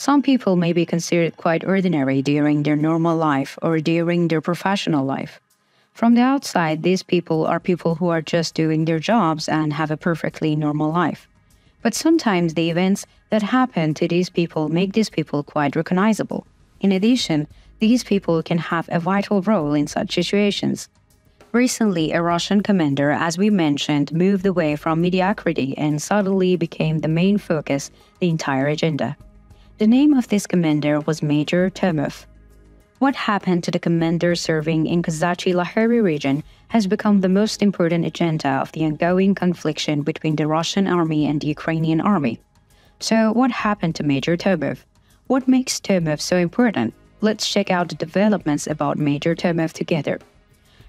Some people may be considered quite ordinary during their normal life or during their professional life. From the outside, these people are people who are just doing their jobs and have a perfectly normal life. But sometimes the events that happen to these people make these people quite recognizable. In addition, these people can have a vital role in such situations. Recently, a Russian commander, as we mentioned, moved away from mediocrity and suddenly became the main focus, the entire agenda. The name of this commander was Major Tomov. What happened to the commander serving in Kozachi Laheri region has become the most important agenda of the ongoing confliction between the Russian army and the Ukrainian army. So what happened to Major Tomov? What makes Tomov so important? Let's check out the developments about Major Tomov together.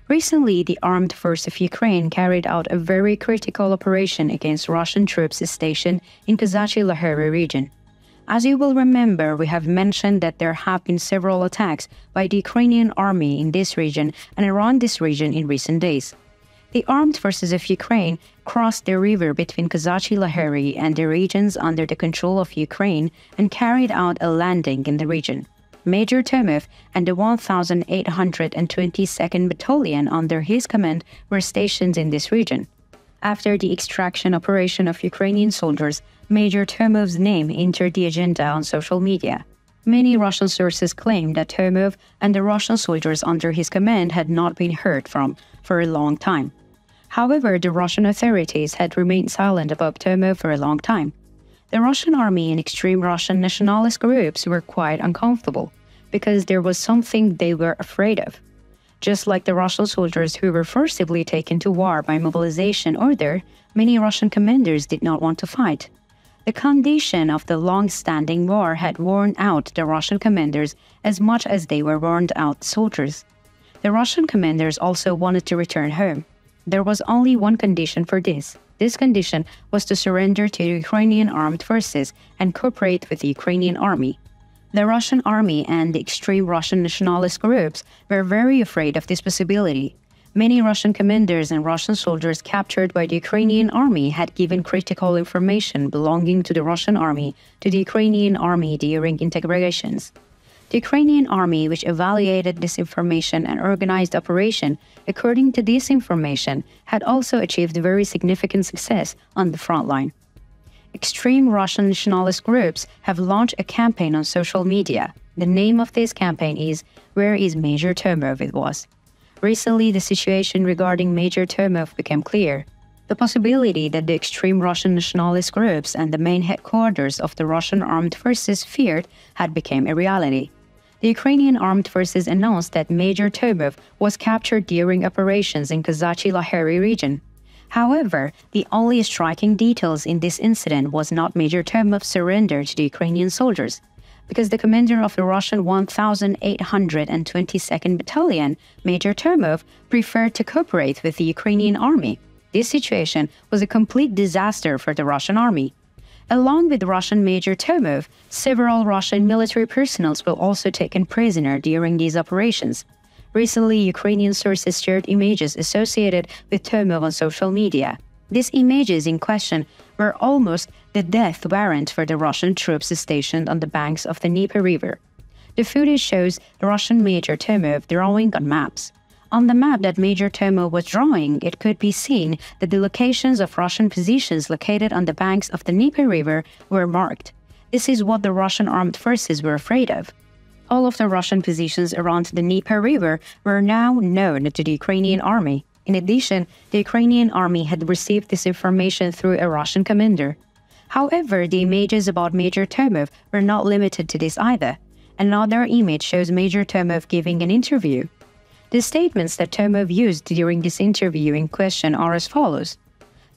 Recently, the armed force of Ukraine carried out a very critical operation against Russian troops stationed in Kozachi Laheri region. As you will remember, we have mentioned that there have been several attacks by the Ukrainian army in this region and around this region in recent days. The armed forces of Ukraine crossed the river between Kozachi Laheri and the regions under the control of Ukraine and carried out a landing in the region. Major Tomov and the 1,822nd Battalion under his command were stationed in this region. After the extraction operation of Ukrainian soldiers, Major Tomov's name entered the agenda on social media. Many Russian sources claim that Tomov and the Russian soldiers under his command had not been heard from for a long time. However, the Russian authorities had remained silent about Tomov for a long time. The Russian army and extreme Russian nationalist groups were quite uncomfortable because there was something they were afraid of. Just like the Russian soldiers who were forcibly taken to war by mobilization order, many Russian commanders did not want to fight. The condition of the long-standing war had worn out the Russian commanders as much as they were worn out soldiers. The Russian commanders also wanted to return home. There was only one condition for this. This condition was to surrender to the Ukrainian armed forces and cooperate with the Ukrainian army. The Russian army and the extreme Russian nationalist groups were very afraid of this possibility. Many Russian commanders and Russian soldiers captured by the Ukrainian army had given critical information belonging to the Russian army to the Ukrainian army during integrations. The Ukrainian army, which evaluated this information and organized operation according to this information, had also achieved very significant success on the front line. Extreme Russian nationalist groups have launched a campaign on social media. The name of this campaign is "Where is Major Tomov?" It was. Recently, the situation regarding Major Tomov became clear. The possibility that the extreme Russian nationalist groups and the main headquarters of the Russian armed forces feared had become a reality. The Ukrainian armed forces announced that Major Tomov was captured during operations in Kozachi Laheri region. However, the only striking details in this incident was not Major Tomov's surrender to the Ukrainian soldiers, because the commander of the Russian 1,822nd Battalion, Major Tomov, preferred to cooperate with the Ukrainian army. This situation was a complete disaster for the Russian army. Along with Russian Major Tomov, several Russian military personnel were also taken prisoner during these operations. Recently, Ukrainian sources shared images associated with Tomov on social media. These images in question were almost the death warrant for the Russian troops stationed on the banks of the Dnieper River. The footage shows the Russian Major Tomov drawing on maps. On the map that Major Tomov was drawing, it could be seen that the locations of Russian positions located on the banks of the Dnieper River were marked. This is what the Russian armed forces were afraid of. All of the Russian positions around the Dnieper River were now known to the Ukrainian army. In addition, the Ukrainian army had received this information through a Russian commander. However, the images about Major Tomov were not limited to this either. Another image shows Major Tomov giving an interview. The statements that Tomov used during this interview in question are as follows.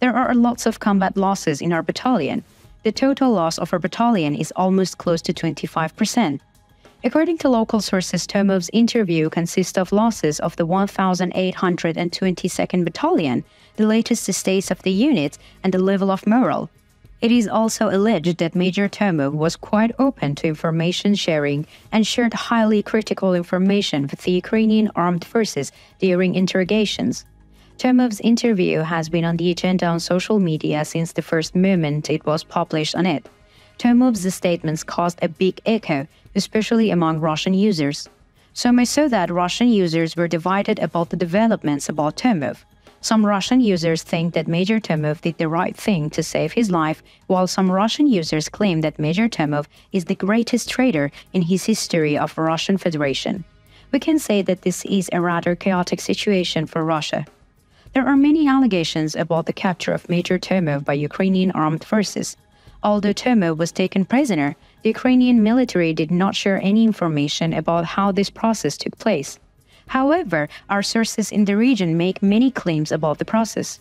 There are lots of combat losses in our battalion. The total loss of our battalion is almost close to 25%. According to local sources, Tomov's interview consists of losses of the 1,822nd Battalion, the latest status of the unit, and the level of morale. It is also alleged that Major Tomov was quite open to information sharing and shared highly critical information with the Ukrainian armed forces during interrogations. Tomov's interview has been on the agenda on social media since the first moment it was published on it. Tomov's statements caused a big echo, especially among Russian users. So much so that Russian users were divided about the developments about Tomov. Some Russian users think that Major Tomov did the right thing to save his life, while some Russian users claim that Major Tomov is the greatest traitor in his history of Russian Federation. We can say that this is a rather chaotic situation for Russia. There are many allegations about the capture of Major Tomov by Ukrainian armed forces. Although Tomov was taken prisoner, the Ukrainian military did not share any information about how this process took place. However, our sources in the region make many claims about the process.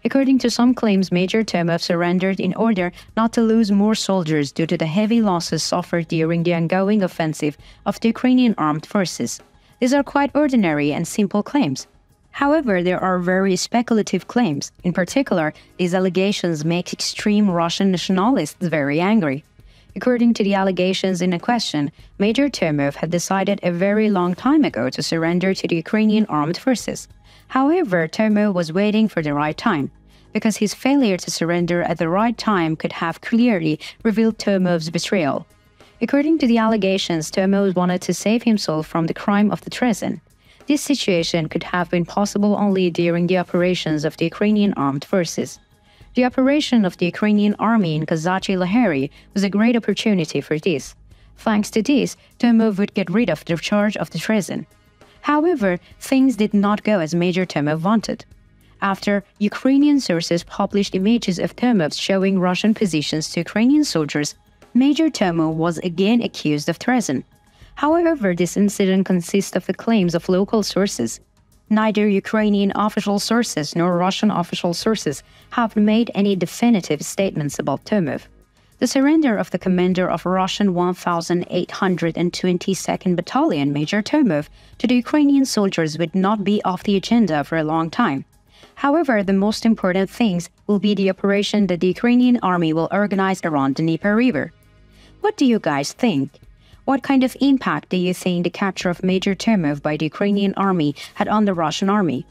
According to some claims, Major Tomov surrendered in order not to lose more soldiers due to the heavy losses suffered during the ongoing offensive of the Ukrainian armed forces. These are quite ordinary and simple claims. However, there are very speculative claims. In particular, these allegations make extreme Russian nationalists very angry. According to the allegations in question, Major Tomov had decided a very long time ago to surrender to the Ukrainian armed forces. However, Tomov was waiting for the right time, because his failure to surrender at the right time could have clearly revealed Tomov's betrayal. According to the allegations, Tomov wanted to save himself from the crime of the treason. This situation could have been possible only during the operations of the Ukrainian armed forces. The operation of the Ukrainian army in Kozachi Laheri was a great opportunity for this. Thanks to this, Tomov would get rid of the charge of the treason. However, things did not go as Major Tomov wanted. After Ukrainian sources published images of Tomov showing Russian positions to Ukrainian soldiers, Major Tomov was again accused of treason. However, this incident consists of the claims of local sources. Neither Ukrainian official sources nor Russian official sources have made any definitive statements about Tomov. The surrender of the commander of Russian 1,822nd Battalion, Major Tomov, to the Ukrainian soldiers would not be off the agenda for a long time. However, the most important things will be the operation that the Ukrainian army will organize around the Dnieper River. What do you guys think? What kind of impact do you think the capture of Major Tomov by the Ukrainian army had on the Russian army?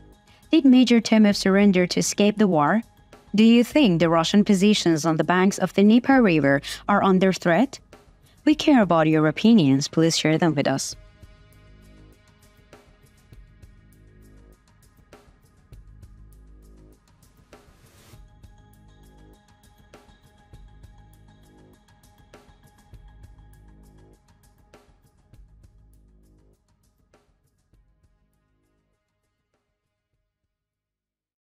Did Major Tomov surrender to escape the war? Do you think the Russian positions on the banks of the Dnieper River are under threat? We care about your opinions. Please share them with us.